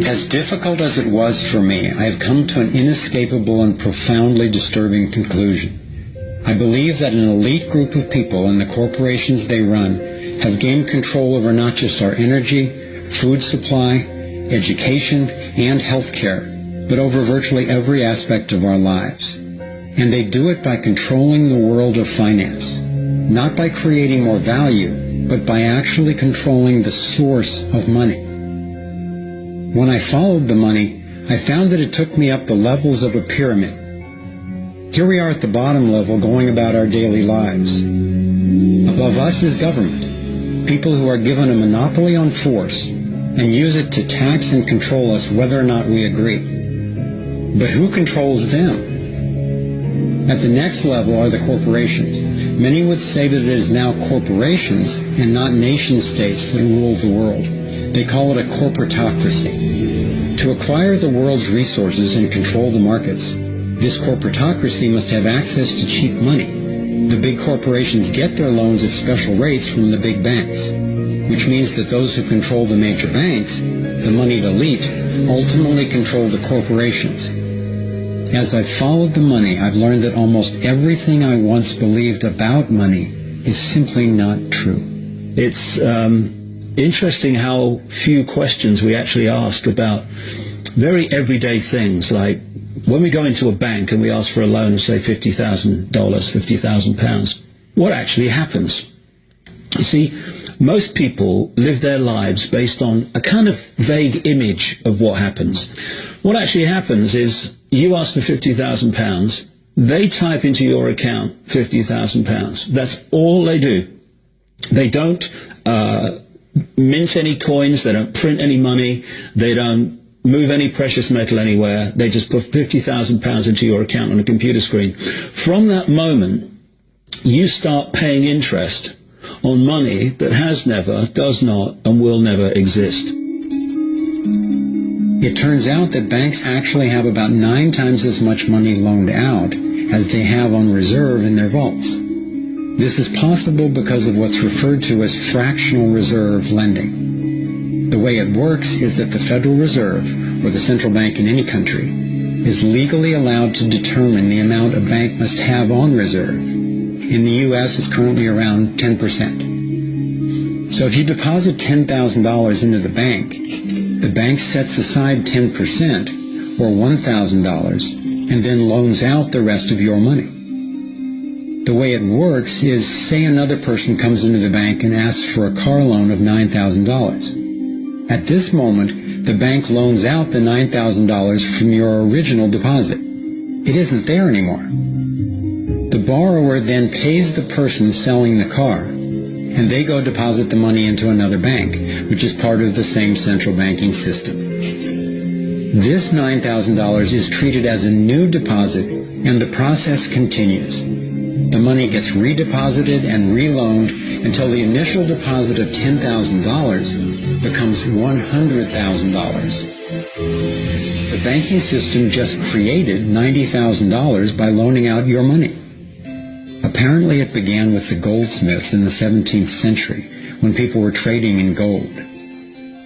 As difficult as it was for me, I have come to an inescapable and profoundly disturbing conclusion. I believe that an elite group of people and the corporations they run have gained control over not just our energy, food supply, education, and health care, but over virtually every aspect of our lives. And they do it by controlling the world of finance, not by creating more value, but by actually controlling the source of money. When I followed the money, I found that it took me up the levels of a pyramid. Here we are at the bottom level going about our daily lives. Above us is government, people who are given a monopoly on force and use it to tax and control us whether or not we agree. But who controls them? At the next level are the corporations. Many would say that it is now corporations and not nation-states that rule the world. They call it a corporatocracy. To acquire the world's resources and control the markets, this corporatocracy must have access to cheap money. The big corporations get their loans at special rates from the big banks, which means that those who control the major banks, the moneyed elite, ultimately control the corporations. As I've followed the money, I've learned that almost everything I once believed about money is simply not true. It's interesting how few questions we actually ask about very everyday things, like when we go into a bank and we ask for a loan of, say, $50,000, £50,000, what actually happens? You see, most people live their lives based on a kind of vague image of what happens. What actually happens is you ask for £50,000, they type into your account £50,000. That's all they do. They don't mint any coins, they don't print any money, they don't move any precious metal anywhere. They just put £50,000 into your account on a computer screen. From that moment, you start paying interest on money that has never, does not, and will never exist. It turns out that banks actually have about 9 times as much money loaned out as they have on reserve in their vaults. This is possible because of what's referred to as fractional reserve lending. The way it works is that the Federal Reserve, or the central bank in any country, is legally allowed to determine the amount a bank must have on reserve. In the U.S., it's currently around 10%. So if you deposit $10,000 into the bank sets aside 10%, or $1,000, and then loans out the rest of your money. The way it works is, say another person comes into the bank and asks for a car loan of $9,000. At this moment, the bank loans out the $9,000 from your original deposit. It isn't there anymore. The borrower then pays the person selling the car, and they go deposit the money into another bank, which is part of the same central banking system. This $9,000 is treated as a new deposit, and the process continues. The money gets redeposited and reloaned until the initial deposit of $10,000 becomes $100,000. The banking system just created $90,000 by loaning out your money. Apparently it began with the goldsmiths in the 17th century when people were trading in gold.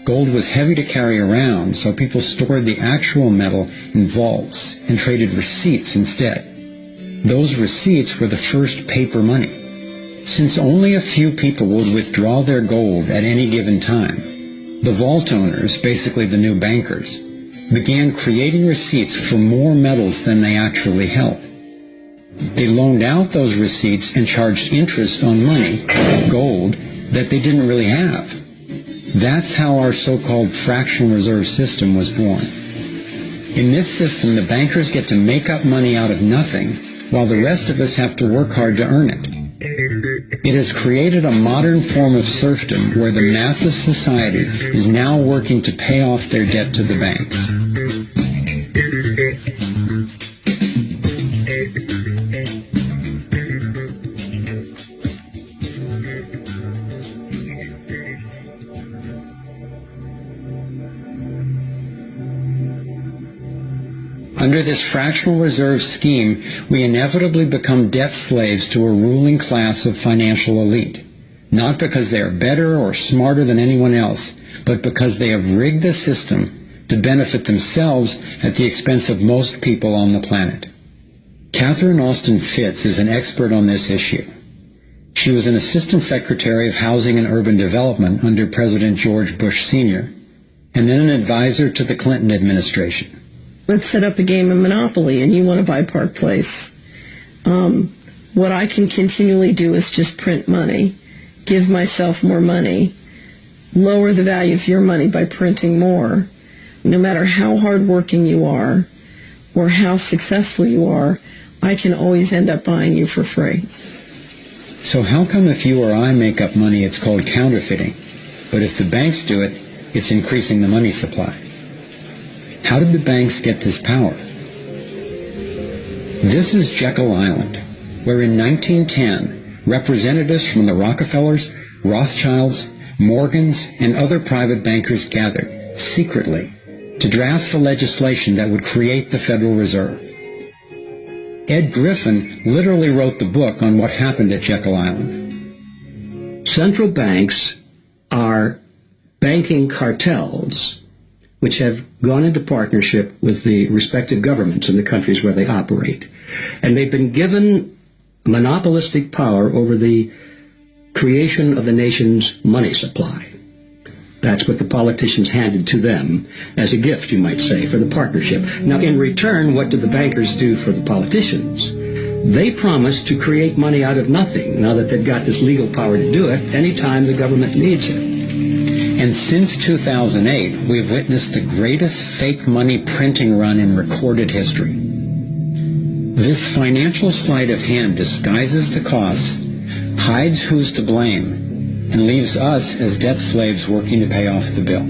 Gold was heavy to carry around, so people stored the actual metal in vaults and traded receipts instead. Those receipts were the first paper money. Since only a few people would withdraw their gold at any given time, the vault owners, basically the new bankers, began creating receipts for more metals than they actually held. They loaned out those receipts and charged interest on money, gold, that they didn't really have. That's how our so-called fractional reserve system was born. In this system, the bankers get to make up money out of nothing, while the rest of us have to work hard to earn it. It has created a modern form of serfdom where the mass of society is now working to pay off their debt to the banks. Under this fractional reserve scheme, we inevitably become debt slaves to a ruling class of financial elite. not because they are better or smarter than anyone else, but because they have rigged the system to benefit themselves at the expense of most people on the planet. Catherine Austin Fitts is an expert on this issue. She was an Assistant Secretary of Housing and Urban Development under President George Bush Sr., and then an advisor to the Clinton administration. Let's set up a game of Monopoly, and you want to buy Park Place. What I can continually do is just print money, give myself more money, lower the value of your money by printing more. No matter how hardworking you are or how successful you are, I can always end up buying you for free. So how come if you or I make up money it's called counterfeiting, but if the banks do it, it's increasing the money supply? How did the banks get this power? This is Jekyll Island, where in 1910, representatives from the Rockefellers, Rothschilds, Morgans, and other private bankers gathered, secretly, to draft the legislation that would create the Federal Reserve. Ed Griffin literally wrote the book on what happened at Jekyll Island. Central banks are banking cartels which have gone into partnership with the respective governments in the countries where they operate. And they've been given monopolistic power over the creation of the nation's money supply. That's what the politicians handed to them as a gift, you might say, for the partnership. Now, in return, what do the bankers do for the politicians? They promise to create money out of nothing, now that they've got this legal power to do it, anytime the government needs it. And since 2008, we've witnessed the greatest fake money printing run in recorded history. This financial sleight of hand disguises the costs, hides who's to blame, and leaves us as debt slaves working to pay off the bill.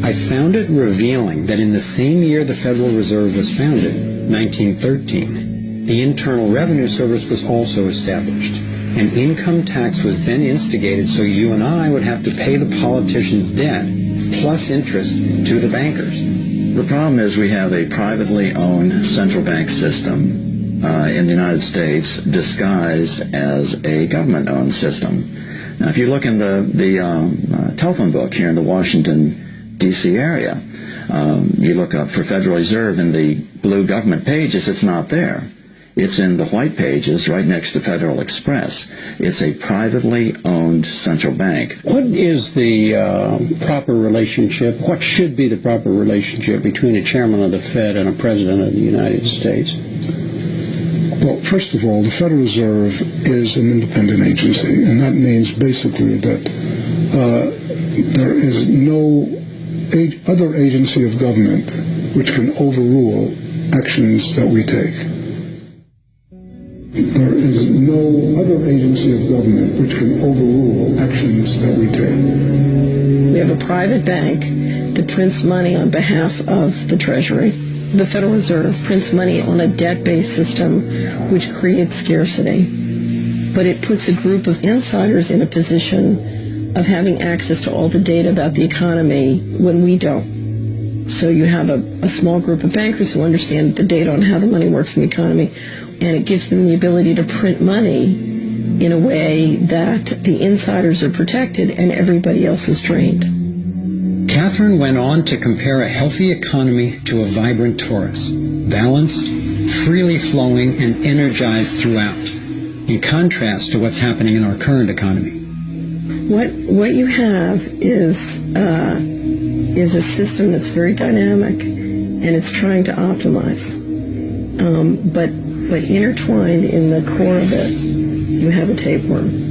I found it revealing that in the same year the Federal Reserve was founded, 1913, the Internal Revenue Service was also established. An income tax was then instigated so you and I would have to pay the politicians' debt, plus interest, to the bankers. The problem is we have a privately owned central bank system in the United States disguised as a government-owned system. Now, if you look in the telephone book here in the Washington, D.C. area, you look up for Federal Reserve in the blue government pages, it's not there. It's in the white pages right next to Federal Express. It's a privately owned central bank. What is the proper relationship, what should be the proper relationship between a chairman of the Fed and a president of the United States? Well, first of all, the Federal Reserve is an independent agency, and that means basically that there is no other agency of government which can overrule actions that we take. There is no other agency of government which can overrule actions that we take. We have a private bank that prints money on behalf of the Treasury. The Federal Reserve prints money on a debt-based system which creates scarcity. But it puts a group of insiders in a position of having access to all the data about the economy when we don't. So you have a small group of bankers who understand the data on how the money works in the economy, and it gives them the ability to print money in a way that the insiders are protected and everybody else is drained. Catherine went on to compare a healthy economy to a vibrant torus, balanced, freely flowing, and energized throughout, in contrast to what's happening in our current economy. What you have is a system that's very dynamic, and it's trying to optimize. But intertwined in the core of it, you have a tapeworm.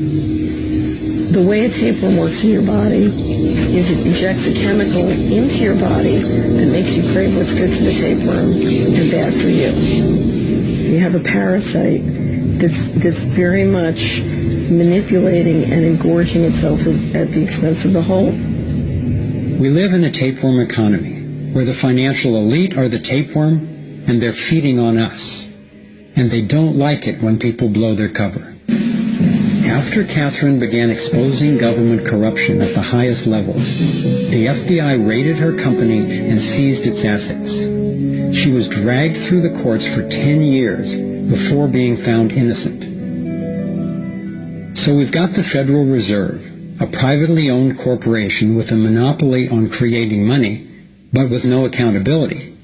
The way a tapeworm works in your body is it injects a chemical into your body that makes you crave what's good for the tapeworm and bad for you. You have a parasite that's very much manipulating and engorging itself at the expense of the whole. We live in a tapeworm economy where the financial elite are the tapeworm and they're feeding on us. And they don't like it when people blow their cover. After Catherine began exposing government corruption at the highest levels, the FBI raided her company and seized its assets. She was dragged through the courts for 10 years before being found innocent. So we've got the Federal Reserve, a privately owned corporation with a monopoly on creating money, but with no accountability,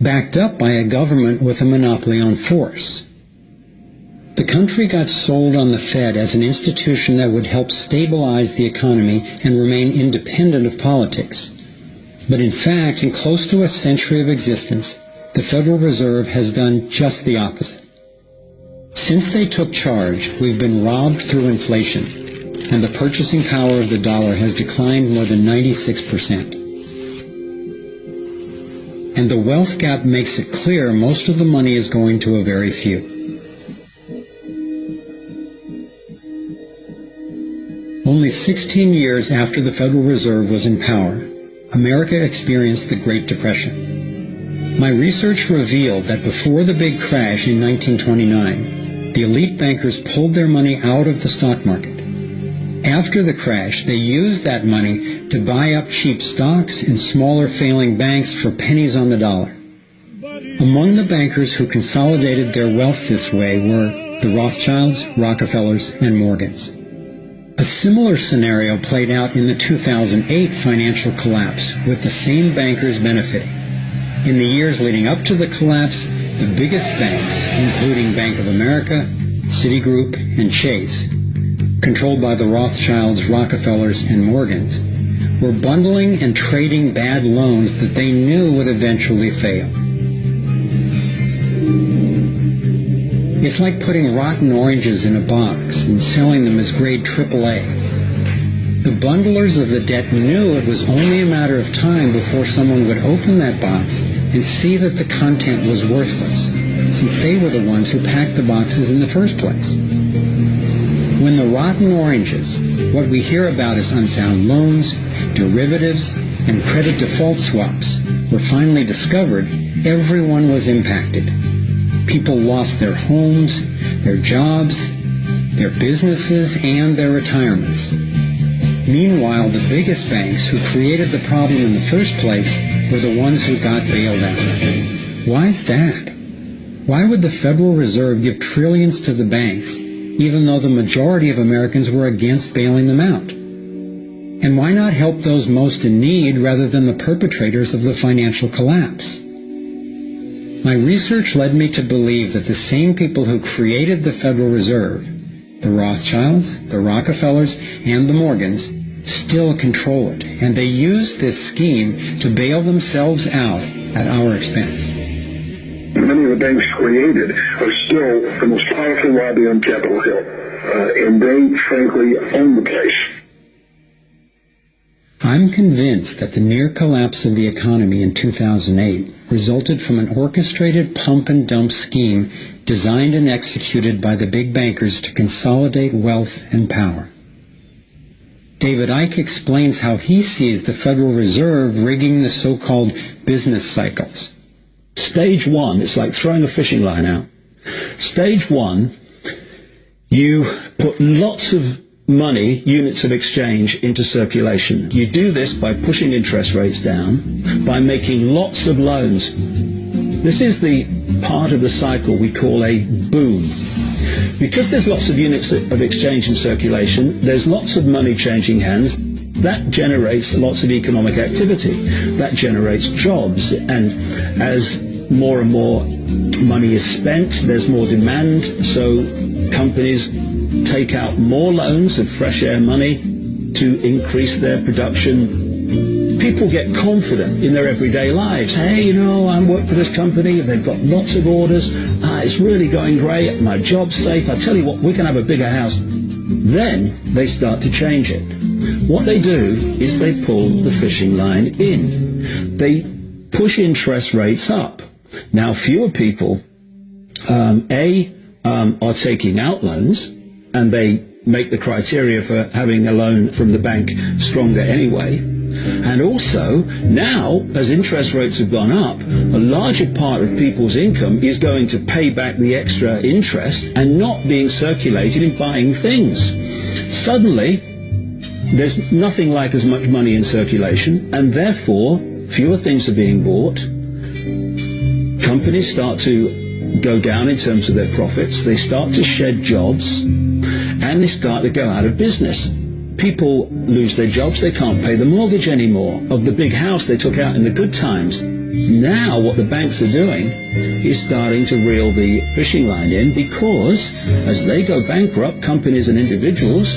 backed up by a government with a monopoly on force. The country got sold on the Fed as an institution that would help stabilize the economy and remain independent of politics. But in fact, in close to a century of existence, the Federal Reserve has done just the opposite. Since they took charge, we've been robbed through inflation, and the purchasing power of the dollar has declined more than 96%. And the wealth gap makes it clear most of the money is going to a very few. Only 16 years after the Federal Reserve was in power, America experienced the Great Depression. My research revealed that before the big crash in 1929, the elite bankers pulled their money out of the stock market. After the crash, they used that money to buy up cheap stocks and smaller failing banks for pennies on the dollar. Among the bankers who consolidated their wealth this way were the Rothschilds, Rockefellers, and Morgans. A similar scenario played out in the 2008 financial collapse, with the same bankers benefiting. In the years leading up to the collapse, the biggest banks, including Bank of America, Citigroup, and Chase, controlled by the Rothschilds, Rockefellers, and Morgans, were bundling and trading bad loans that they knew would eventually fail. It's like putting rotten oranges in a box and selling them as grade AAA. The bundlers of the debt knew it was only a matter of time before someone would open that box and see that the content was worthless, since they were the ones who packed the boxes in the first place. When the rotten oranges, what we hear about as unsound loans, derivatives, and credit default swaps, were finally discovered, everyone was impacted. People lost their homes, their jobs, their businesses, and their retirements. Meanwhile, the biggest banks who created the problem in the first place were the ones who got bailed out. Why is that? Why would the Federal Reserve give trillions to the banks, even though the majority of Americans were against bailing them out? And why not help those most in need rather than the perpetrators of the financial collapse? My research led me to believe that the same people who created the Federal Reserve, the Rothschilds, the Rockefellers, and the Morgans, still control it, and they use this scheme to bail themselves out at our expense. Many of the banks created are still the most powerful lobby on Capitol Hill, and they, frankly, own the place. I'm convinced that the near collapse of the economy in 2008 resulted from an orchestrated pump-and-dump scheme designed and executed by the big bankers to consolidate wealth and power. David Icke explains how he sees the Federal Reserve rigging the so-called business cycles. Stage one, it's like throwing a fishing line out. Stage one, you put lots of money, units of exchange, into circulation. You do this by pushing interest rates down, by making lots of loans. This is the part of the cycle we call a boom. Because there's lots of units of exchange in circulation, there's lots of money changing hands. That generates lots of economic activity. That generates jobs. And as more and more money is spent, there's more demand, so companies take out more loans of fresh air money to increase their production. People get confident in their everyday lives. Hey, I work for this company, they've got lots of orders, it's really going great, my job's safe, I tell you what, we can have a bigger house. Then they start to change it. What they do is they pull the fishing line in. They push interest rates up. Now, fewer people, are taking out loans, and they make the criteria for having a loan from the bank stronger anyway. And also, now, as interest rates have gone up, a larger part of people's income is going to pay back the extra interest and not being circulated in buying things. Suddenly, there's nothing like as much money in circulation, and therefore, fewer things are being bought. Companies start to go down in terms of their profits. They start to shed jobs. and they start to go out of business. People lose their jobs, they can't pay the mortgage anymore of the big house they took out in the good times. Now what the banks are doing is starting to reel the fishing line in, because as they go bankrupt, companies and individuals,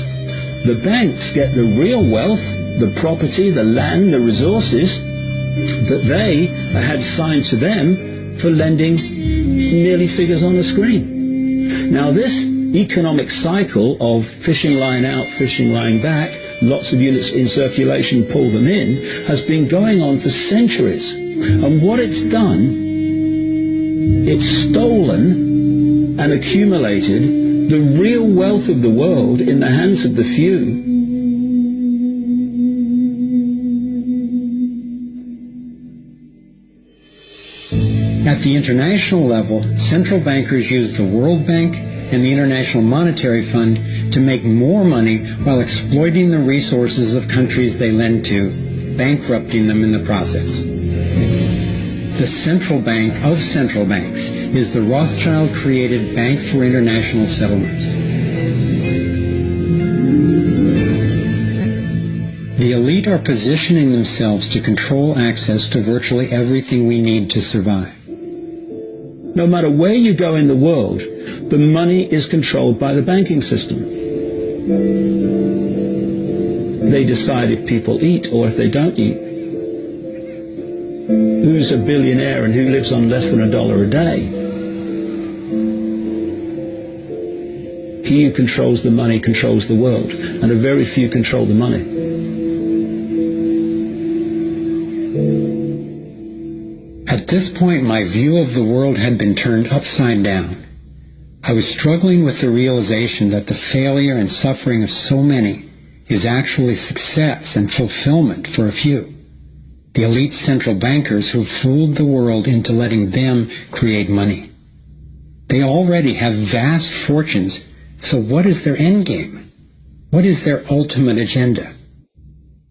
the banks get the real wealth, the property, the land, the resources that they had signed to them for lending merely figures on a screen. Now this economic cycle of fishing line out, fishing line back, lots of units in circulation, pull them in, has been going on for centuries. And what it's done, it's stolen and accumulated the real wealth of the world in the hands of the few. At the international level, central bankers use the World Bank and the International Monetary Fund to make more money while exploiting the resources of countries they lend to, bankrupting them in the process. The central bank of central banks is the Rothschild-created Bank for International Settlements. The elite are positioning themselves to control access to virtually everything we need to survive. No matter where you go in the world, the money is controlled by the banking system. They decide if people eat or if they don't eat. Who's a billionaire and who lives on less than $1 a day? He who controls the money controls the world, and a very few control the money. At this point, my view of the world had been turned upside down. I was struggling with the realization that the failure and suffering of so many is actually success and fulfillment for a few. The elite central bankers who fooled the world into letting them create money. They already have vast fortunes, so what is their end game? What is their ultimate agenda?